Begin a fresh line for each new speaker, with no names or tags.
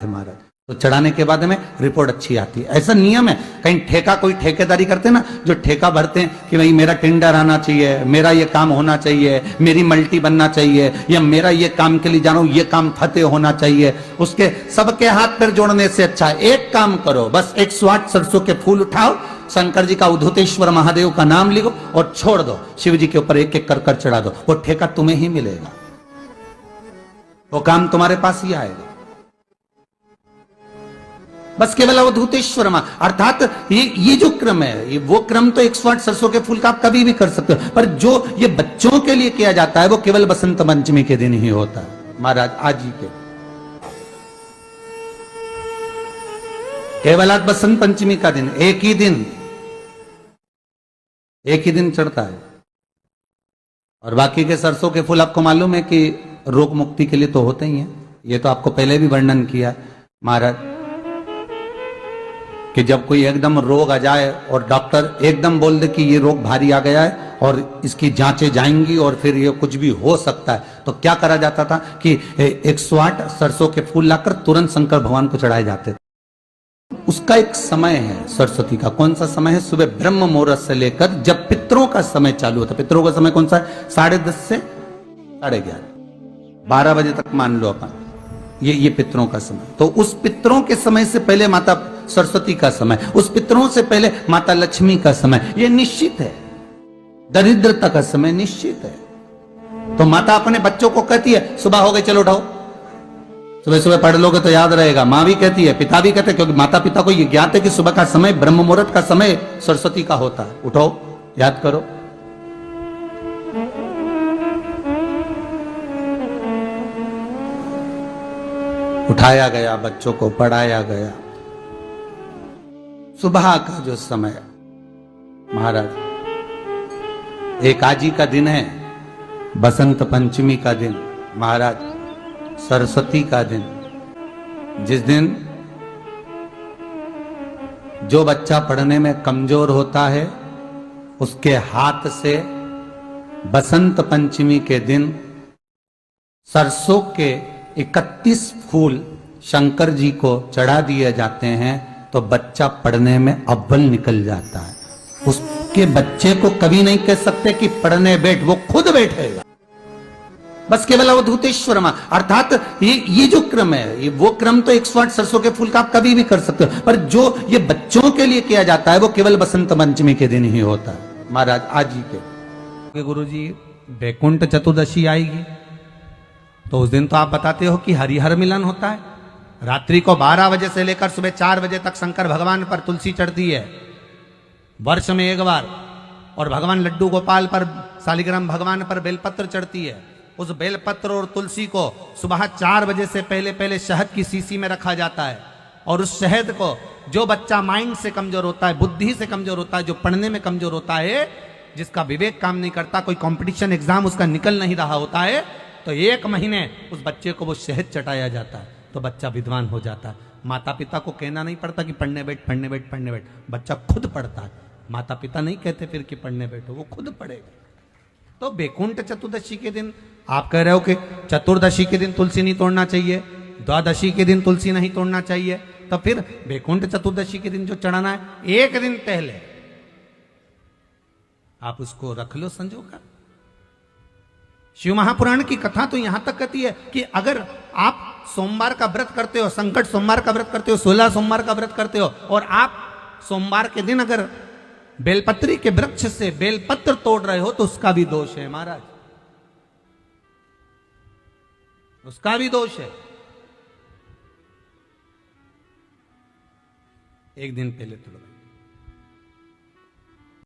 महाराज। तो चढ़ाने के बाद में रिपोर्ट अच्छी आती है। ऐसा नियम है, कहीं ठेका कोई ठेकेदारी करते ना, जो ठेका भरते हैं कि भाई मेरा टेंडर आना चाहिए, मेरा ये काम होना चाहिए, मेरी मल्टी बनना चाहिए, या मेरा ये काम के लिए जा रहा हूं, ये काम फतेह होना चाहिए, उसके सबके हाथ पैर जोड़ने से अच्छा है एक काम करो, बस 108 सरसों के फूल उठाओ, शंकर जी का उद्धतेश्वर महादेव का नाम लिखो और छोड़ दो, शिव जी के ऊपर एक एक कर चढ़ा दो, वो ठेका तुम्हें ही मिलेगा, वो काम तुम्हारे पास ही आएगा। बस केवल अवधूतेश्वर अर्थात ये जो क्रम है, ये वो क्रम तो 108 सरसों के फूल का आप कभी भी कर सकते हो, पर जो ये बच्चों के लिए किया जाता है वो केवल बसंत पंचमी के दिन ही होता है महाराज। आज ही के केवल आज बसंत पंचमी का दिन, एक ही दिन चढ़ता है, और बाकी के सरसों के फूल आपको मालूम है कि रोग मुक्ति के लिए तो होते ही हैं। ये तो आपको पहले भी वर्णन किया महाराज कि जब कोई एकदम रोग आ जाए और डॉक्टर एकदम बोल दे कि ये रोग भारी आ गया है और इसकी जांचें जाएंगी और फिर ये कुछ भी हो सकता है, तो क्या करा जाता था कि 108 सरसों के फूल लाकर तुरंत शंकर भगवान को चढ़ाए जाते थे। उसका एक समय है सरस्वती का, कौन सा समय है? सुबह ब्रह्म मुहूर्त से लेकर जब पितरों का समय चालू होता है। पितरों का समय कौन सा है? 10:30 से 11:30, 12 बजे तक मान लो अपन, ये पितरों का समय। तो उस पितरों के समय से पहले माता सरस्वती का समय, उस पितरों से पहले माता लक्ष्मी का समय, ये निश्चित है। दरिद्रता का समय निश्चित है। तो माता अपने बच्चों को कहती है सुबह हो गई चलो उठाओ, सुबह सुबह पढ़ लोगे तो याद रहेगा। माँ भी कहती है, पिता भी कहते हैं, क्योंकि माता पिता को ये ज्ञात है कि सुबह का समय ब्रह्म मुहूर्त का समय सरस्वती का होता है। उठो, याद करो। उठाया गया, बच्चों को पढ़ाया गया। सुबह का जो समय महाराज, एक आजी का दिन है, बसंत पंचमी का दिन महाराज, सरस्वती का दिन, जिस दिन जो बच्चा पढ़ने में कमजोर होता है उसके हाथ से बसंत पंचमी के दिन सरसों के 31 फूल शंकर जी को चढ़ा दिए जाते हैं, तो बच्चा पढ़ने में अव्वल निकल जाता है। उसके बच्चे को कभी नहीं कह सकते कि पढ़ने बैठ, वो खुद बैठेगा। बस केवल अवधूतेश्वर अर्थात ये जो क्रम है, ये वो क्रम तो 108 सरसों के फूल का आप कभी भी कर सकते हो, पर जो ये बच्चों के लिए किया जाता है वो केवल बसंत पंचमी के दिन ही होता है महाराज। आज ही के गुरु जी वैकुंठ चतुर्दशी आएगी तो उस दिन तो आप बताते हो कि हरिहर मिलन होता है। रात्रि को 12 बजे से लेकर सुबह 4 बजे तक शंकर भगवान पर तुलसी चढ़ती है वर्ष में एक बार, और भगवान लड्डू गोपाल पर, शालिग्राम भगवान पर बेलपत्र चढ़ती है। उस बेलपत्र और तुलसी को सुबह 4 बजे से पहले शहद की शीशी में रखा जाता है, और उस शहद को जो बच्चा माइंड से कमजोर होता है, बुद्धि से कमजोर होता है, जो पढ़ने में कमजोर होता है, जिसका विवेक काम नहीं करता, कोई कंपटीशन एग्जाम उसका निकल नहीं रहा होता है, तो 1 महीने उस बच्चे को वो शहद चटाया जाता है, तो बच्चा विद्वान हो जाता है। माता पिता को कहना नहीं पड़ता कि पढ़ने बैठ पढ़ने बैठ पढ़ने बैठ, बच्चा खुद पढ़ता है। माता पिता नहीं कहते फिर कि पढ़ने बैठो, वो खुद पढ़ेगा। तो वैकुंठ चतुर्दशी के दिन आप कह रहे हो कि चतुर्दशी के दिन तुलसी नहीं तोड़ना चाहिए, द्वादशी के दिन तुलसी नहीं तोड़ना चाहिए, तो फिर वैकुंठ चतुर्दशी के दिन जो चढ़ाना है, 1 दिन पहले आप उसको रख लो संजो कर। शिव महापुराण की कथा तो यहां तक कहती है कि अगर आप सोमवार का व्रत करते हो, संकट सोमवार का व्रत करते हो, 16 सोमवार का व्रत करते हो, और आप सोमवार के दिन अगर बेलपत्री के वृक्ष से बेलपत्र तोड़ रहे हो तो उसका भी दोष है महाराज, उसका भी दोष है। 1 दिन पहले तोड़ो।